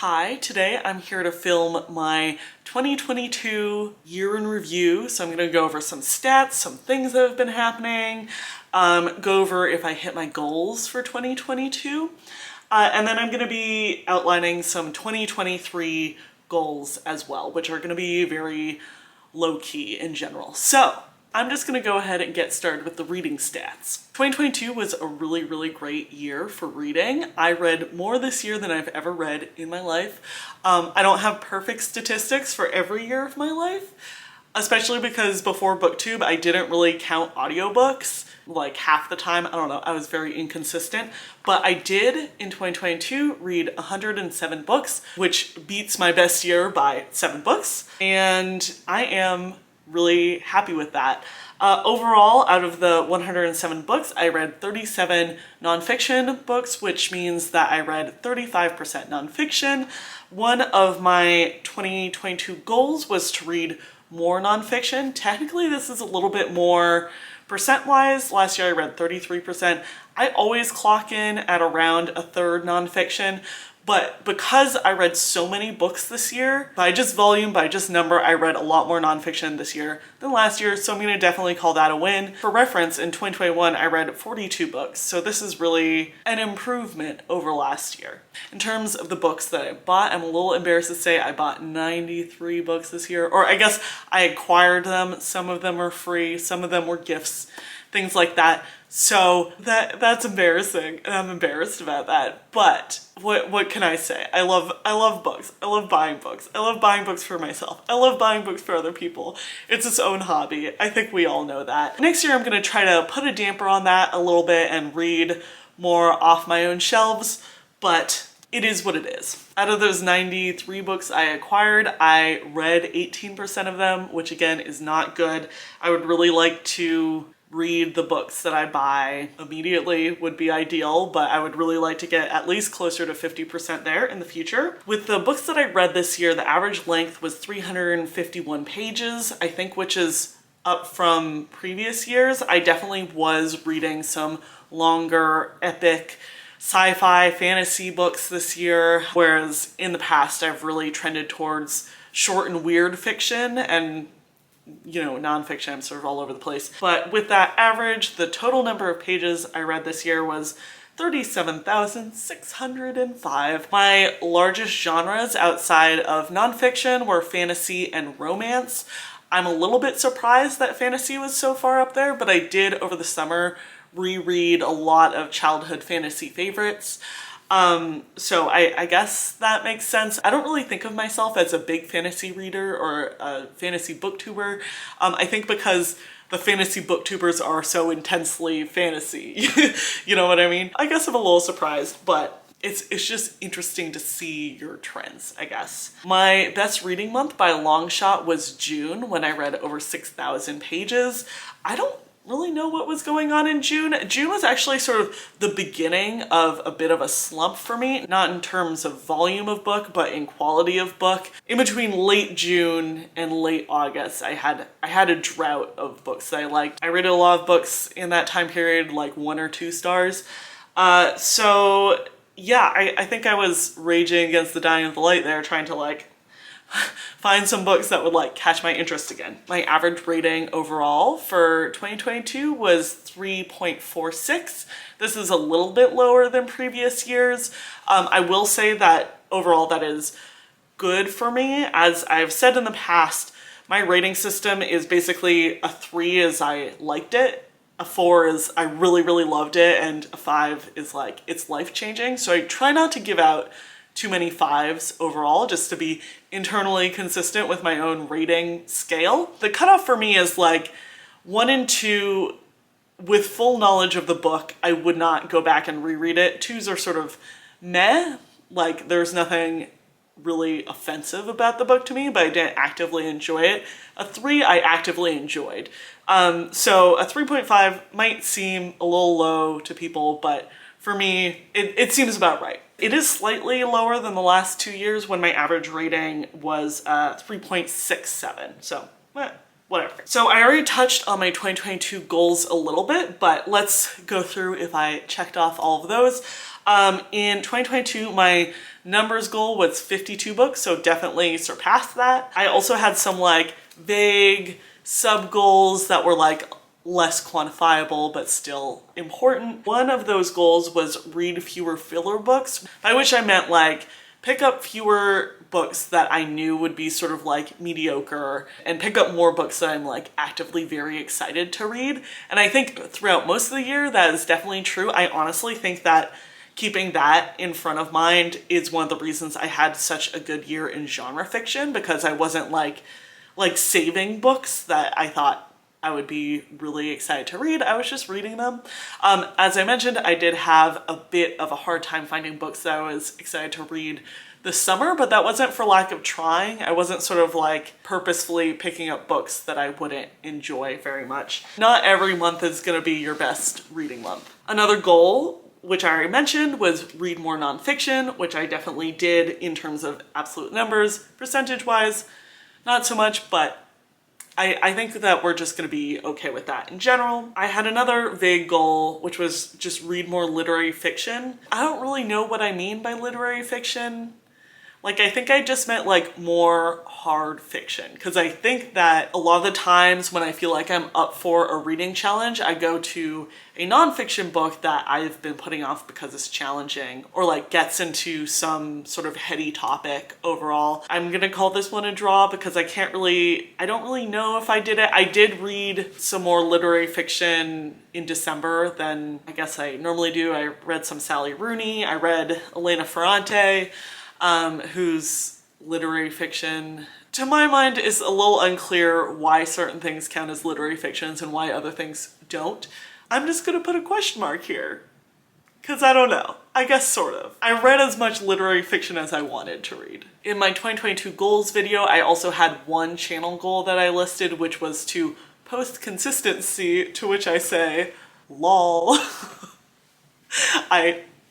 Hi, today I'm here to film my 2022 year in review. So I'm going to go over some stats, some things that have been happening, go over if I hit my goals for 2022, and then I'm going to be outlining some 2023 goals as well, which are going to be very low-key in general. So I'm just going to go ahead and get started with the reading stats. 2022 was a really great year for reading. I read more this year than I've ever read in my life. I don't have perfect statistics for every year of my life, especially because before BookTube I didn't really count audiobooks like half the time. I don't know, I was very inconsistent, but I did in 2022 read 107 books, which beats my best year by 7 books, and I am really happy with that. Overall, out of the 107 books, I read 37 nonfiction books, which means that I read 35% nonfiction. One of my 2022 goals was to read more nonfiction. Technically, this is a little bit more percent-wise. Last year I read 33%. I always clock in at around a third nonfiction, but because I read so many books this year, by just volume, by just number, I read a lot more nonfiction this year than last year, so I'm going to definitely call that a win. For reference, in 2021, I read 42 books, so this is really an improvement over last year. In terms of the books that I bought, I'm a little embarrassed to say I bought 93 books this year, or I guess I acquired them. Some of them are free, some of them were gifts, things like that. So that's embarrassing, and I'm embarrassed about that. But what can I say? I love books. I love buying books. I love buying books for myself. I love buying books for other people. It's its own hobby. I think we all know that. Next year I'm gonna try to put a damper on that a little bit and read more off my own shelves, but it is what it is. Out of those 93 books I acquired, I read 18% of them, which again is not good. I would really like to read the books that I buy immediately, would be ideal, but I would really like to get at least closer to 50% there in the future. With the books that I read this year, the average length was 351 pages, I think, which is up from previous years. I definitely was reading some longer, epic, sci-fi, fantasy books this year, whereas in the past I've really trended towards short and weird fiction and, you know, nonfiction. I'm sort of all over the place. But with that average, the total number of pages I read this year was 37,605. My largest genres outside of nonfiction were fantasy and romance. I'm a little bit surprised that fantasy was so far up there, but I did over the summer reread a lot of childhood fantasy favorites. So I guess that makes sense. I don't really think of myself as a big fantasy reader or a fantasy booktuber. I think because the fantasy booktubers are so intensely fantasy. You know what I mean? I guess I'm a little surprised, but it's just interesting to see your trends, I guess. My best reading month by a long shot was June, when I read over 6,000 pages. I don't really know what was going on in June. June was actually sort of the beginning of a bit of a slump for me, not in terms of volume of book, but in quality of book. In between late June and late August, I had a drought of books that I liked. I read a lot of books in that time period, like 1 or 2 stars. So yeah, I think I was raging against the dying of the light there, trying to like find some books that would like catch my interest again. My average rating overall for 2022 was 3.46. This is a little bit lower than previous years. I will say that overall that is good for me. As I've said in the past, my rating system is basically a 3 is I liked it, a 4 is I really loved it, and a 5 is like it's life-changing. So I try not to give out too many 5s overall, just to be internally consistent with my own rating scale. The cutoff for me is like 1 and 2 with full knowledge of the book. I would not go back and reread it. 2s are sort of meh, like there's nothing really offensive about the book to me, but I didn't actively enjoy it. A 3 I actively enjoyed. So a 3.5 might seem a little low to people, but for me, it seems about right. It is slightly lower than the last 2 years when my average rating was 3.67, so whatever. So I already touched on my 2022 goals a little bit, but let's go through if I checked off all of those. In 2022, my numbers goal was 52 books, so definitely surpassed that. I also had some like vague sub goals that were like less quantifiable but still important. One of those goals was read fewer filler books, by which I meant like pick up fewer books that I knew would be sort of like mediocre and pick up more books that I'm like actively very excited to read. And I think throughout most of the year that is definitely true. I honestly think that keeping that in front of mind is one of the reasons I had such a good year in genre fiction, because I wasn't like saving books that I thought I would be really excited to read. I was just reading them. As I mentioned, I did have a bit of a hard time finding books that I was excited to read this summer, but that wasn't for lack of trying. I wasn't sort of like purposefully picking up books that I wouldn't enjoy very much. Not every month is gonna be your best reading month. Another goal, which I already mentioned, was read more nonfiction, which I definitely did in terms of absolute numbers. Percentage-wise, not so much, but I think that we're just gonna be okay with that in general. I had another vague goal, which was just read more literary fiction. I don't really know what I mean by literary fiction. Like, I think I just meant like more hard fiction, because I think that a lot of the times when I feel like I'm up for a reading challenge, I go to a nonfiction book that I've been putting off because it's challenging or like gets into some sort of heady topic overall. I'm gonna call this one a draw because I don't really know if I did it. I did read some more literary fiction in December than I guess I normally do. I read some Sally Rooney, I read Elena Ferrante, whose literary fiction, to my mind, is a little unclear why certain things count as literary fictions and why other things don't. I'm just gonna put a question mark here, because I don't know. I guess sort of. I read as much literary fiction as I wanted to read. In my 2022 goals video, I also had one channel goal that I listed, which was to post consistency, to which I say, lol.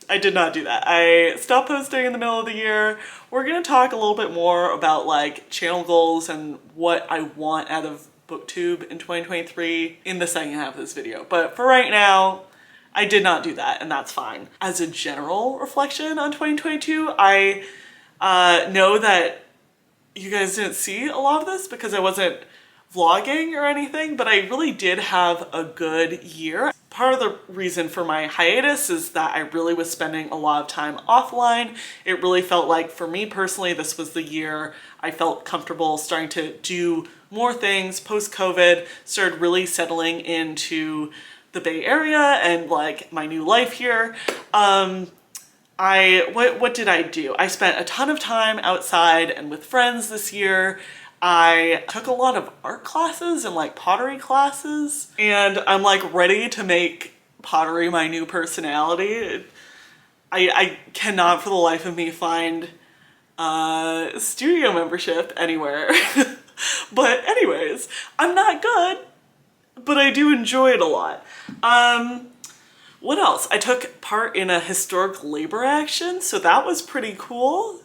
I did not do that. I stopped posting in the middle of the year. We're gonna talk a little bit more about like channel goals and what I want out of BookTube in 2023 in the second half of this video. But for right now, I did not do that, and that's fine. As a general reflection on 2022, I know that you guys didn't see a lot of this because I wasn't vlogging or anything, but I really did have a good year. Part of the reason for my hiatus is that I really was spending a lot of time offline. It really felt like, for me personally, this was the year I felt comfortable starting to do more things post-COVID, started really settling into the Bay Area and like my new life here. What did I do? I spent a ton of time outside and with friends this year. I took a lot of art classes and like pottery classes, and I'm like ready to make pottery my new personality. I cannot for the life of me find a studio membership anywhere. But anyways, I'm not good, but I do enjoy it a lot. What else? I took part in a historic labor action, so that was pretty cool.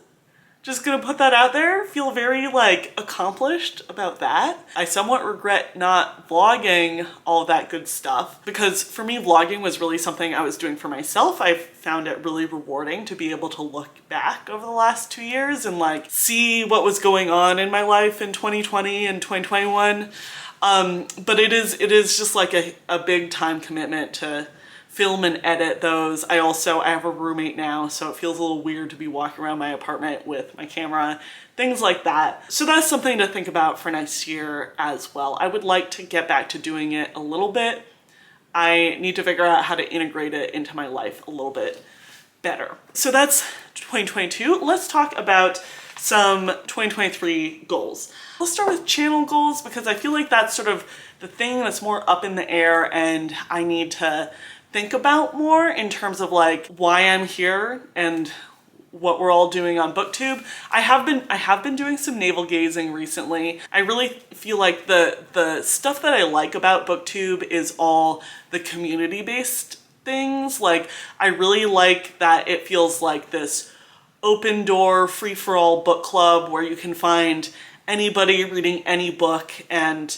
Just gonna put that out there. Feel very like accomplished about that. I somewhat regret not vlogging all that good stuff, because for me vlogging was really something I was doing for myself. I found it really rewarding to be able to look back over the last 2 years and like see what was going on in my life in 2020 and 2021. But it is just like a big time commitment to film and edit those. I have a roommate now, so it feels a little weird to be walking around my apartment with my camera, things like that. So that's something to think about for next year as well. I would like to get back to doing it a little bit. I need to figure out how to integrate it into my life a little bit better. So that's 2022. Let's talk about some 2023 goals. Let's start with channel goals, because I feel like that's sort of the thing that's more up in the air and I need to think about more in terms of like why I'm here and what we're all doing on BookTube. I have been doing some navel gazing recently. I really feel like the stuff that I like about BookTube is all the community-based things. Like, I really like that it feels like this open door, free-for-all book club where you can find anybody reading any book and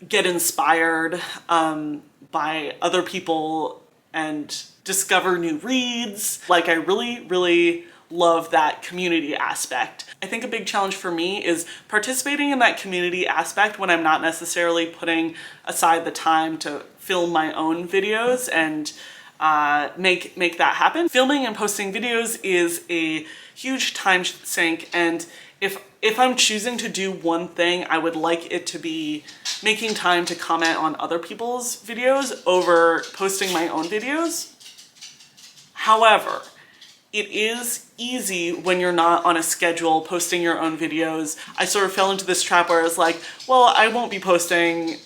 get inspired by other people and discover new reads. Like, I really, really love that community aspect. I think a big challenge for me is participating in that community aspect when I'm not necessarily putting aside the time to film my own videos and make that happen. Filming and posting videos is a huge time sink, and if I'm choosing to do one thing, I would like it to be making time to comment on other people's videos over posting my own videos. However, it is easy when you're not on a schedule posting your own videos. I sort of fell into this trap where I was like, well, I won't be posting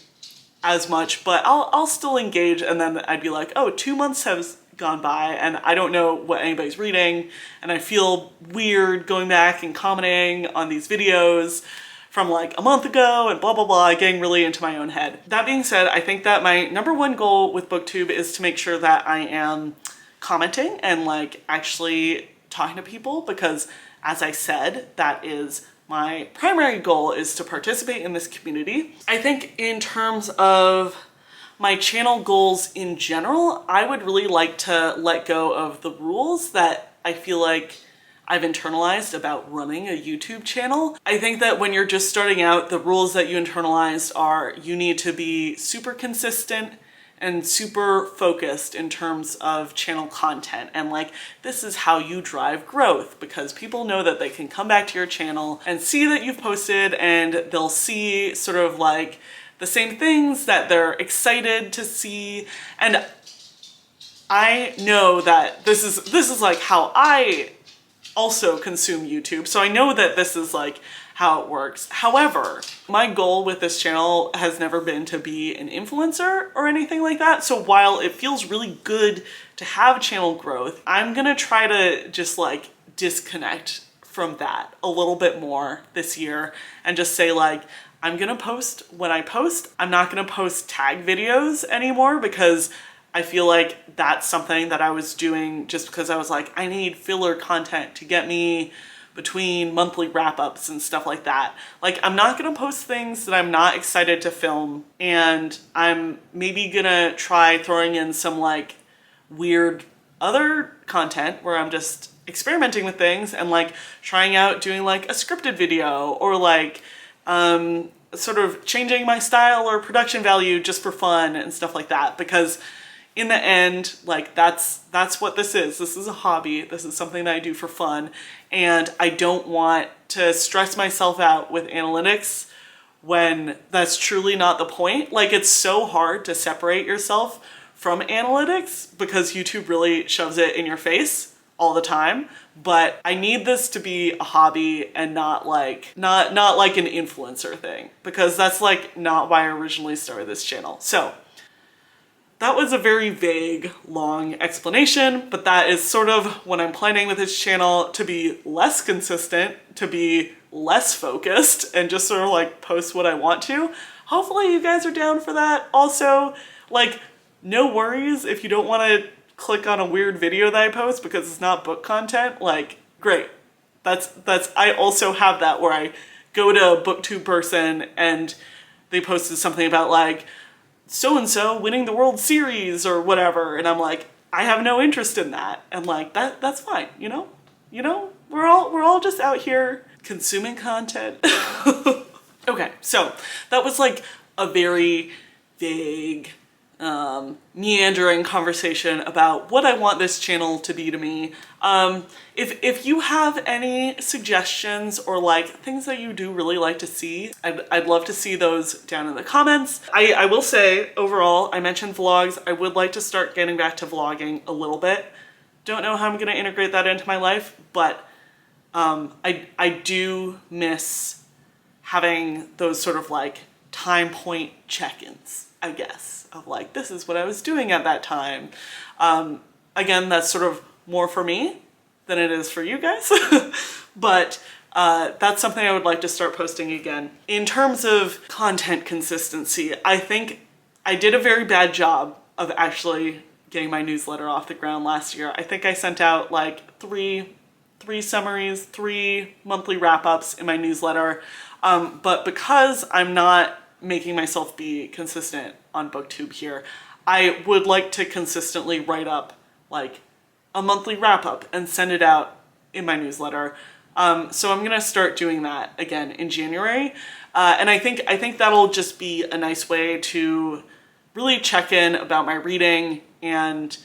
as much, but I'll still engage, and then I'd be like, oh, 2 months has gone by and I don't know what anybody's reading, and I feel weird going back and commenting on these videos from like a month ago and blah blah blah, getting really into my own head. That being said, I think that my #1 goal with BookTube is to make sure that I am commenting and like actually talking to people, because as I said, that is my primary goal, is to participate in this community. I think in terms of my channel goals in general, I would really like to let go of the rules that I feel like I've internalized about running a YouTube channel. I think that when you're just starting out, the rules that you internalized are you need to be super consistent and super focused in terms of channel content, and like this is how you drive growth, because people know that they can come back to your channel and see that you've posted, and they'll see sort of like the same things that they're excited to see. And I know that this is like how I also consume YouTube, so I know that this is like how it works. However, my goal with this channel has never been to be an influencer or anything like that. So while it feels really good to have channel growth, I'm gonna try to just like disconnect from that a little bit more this year and just say like, I'm gonna post when I post. I'm not gonna post tag videos anymore, because I feel like that's something that I was doing just because I was like, I need filler content to get me between monthly wrap-ups and stuff like that. Like, I'm not gonna post things that I'm not excited to film, and I'm maybe gonna try throwing in some like weird other content where I'm just experimenting with things and like trying out doing like a scripted video, or like sort of changing my style or production value just for fun and stuff like that, because in the end, like that's what this is. This is a hobby. This is something that I do for fun, and I don't want to stress myself out with analytics when that's truly not the point. Like, it's so hard to separate yourself from analytics because YouTube really shoves it in your face all the time. But I need this to be a hobby and not like an influencer thing, because that's like not why I originally started this channel. So that was a very vague, long explanation, but that is sort of what I'm planning with this channel, to be less consistent, to be less focused, and just sort of like post what I want to. Hopefully you guys are down for that. Also, like, no worries if you don't want to click on a weird video that I post because it's not book content. Like, great. I also have that where I go to a BookTube person and they posted something about like, so-and-so winning the World Series or whatever, and I'm like, I have no interest in that, and like that's fine, you know, we're all just out here consuming content. Okay, so that was like a very vague, meandering conversation about what I want this channel to be to me. If you have any suggestions or like things that you do really like to see, I'd love to see those down in the comments. I will say, overall, I mentioned vlogs. I would like to start getting back to vlogging a little bit. Don't know how I'm gonna integrate that into my life, but I do miss having those sort of like time point check-ins, I guess, of like, this is what I was doing at that time. Again, that's sort of more for me than it is for you guys, but that's something I would like to start posting again. In terms of content consistency, I think I did a very bad job of actually getting my newsletter off the ground last year. I think I sent out like three summaries, 3 monthly wrap-ups in my newsletter, but because I'm not making myself be consistent on BookTube here, I would like to consistently write up like a monthly wrap up and send it out in my newsletter. So I'm gonna start doing that again in January. And I think that'll just be a nice way to really check in about my reading and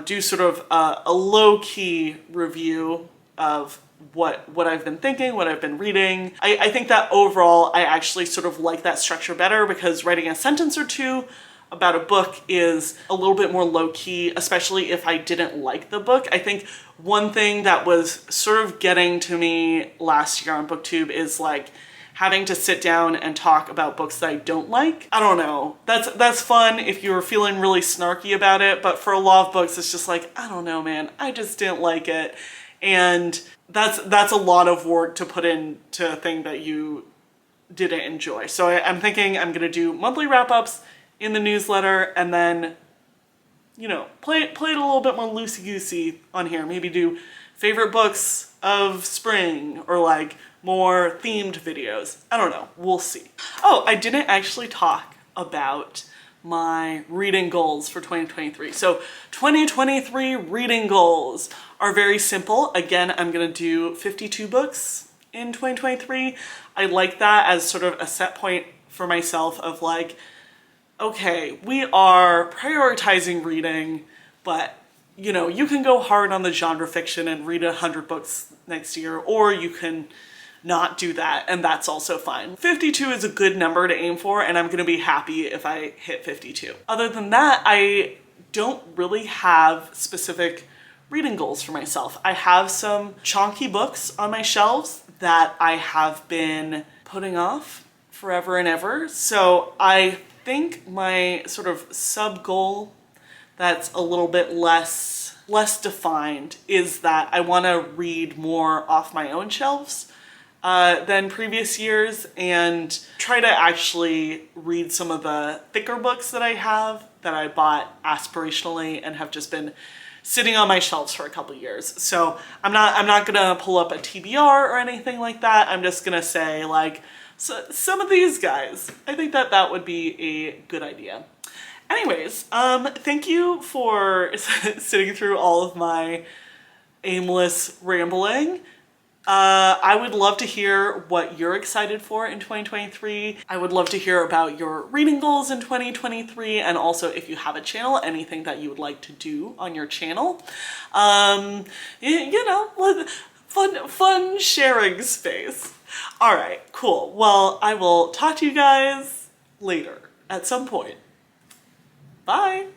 do sort of a low-key review of what I've been thinking, what I've been reading. I think that overall I actually sort of like that structure better, because writing a sentence or two about a book is a little bit more low-key, especially if I didn't like the book. I think one thing that was sort of getting to me last year on BookTube is like having to sit down and talk about books that I don't like. I don't know. That's fun if you're feeling really snarky about it, but for a lot of books it's just like, I don't know, man, I just didn't like it. And that's a lot of work to put into a thing that you didn't enjoy. So I'm thinking I'm gonna do monthly wrap-ups in the newsletter, and then, you know, play it a little bit more loosey-goosey on here. Maybe do favorite books of spring, or like more themed videos. I don't know, we'll see. Oh, I didn't actually talk about my reading goals for 2023. So 2023 reading goals are very simple. Again, I'm gonna do 52 books in 2023. I like that as sort of a set point for myself of like, okay, we are prioritizing reading, but you know, you can go hard on the genre fiction and read 100 books next year, or you can not do that, and that's also fine. 52 is a good number to aim for, and I'm gonna be happy if I hit 52. Other than that, I don't really have specific reading goals for myself. I have some chunky books on my shelves that I have been putting off forever and ever, so I think my sort of sub goal that's a little bit less defined is that I want to read more off my own shelves than previous years, and try to actually read some of the thicker books that I have that I bought aspirationally and have just been sitting on my shelves for a couple years. So I'm not gonna pull up a TBR or anything like that. I'm just gonna say like, so some of these guys. I think that would be a good idea. Anyways, thank you for sitting through all of my aimless rambling. I would love to hear what you're excited for in 2023. I would love to hear about your reading goals in 2023, and also if you have a channel, anything that you would like to do on your channel. You know, fun sharing space. All right, cool. Well, I will talk to you guys later at some point. Bye.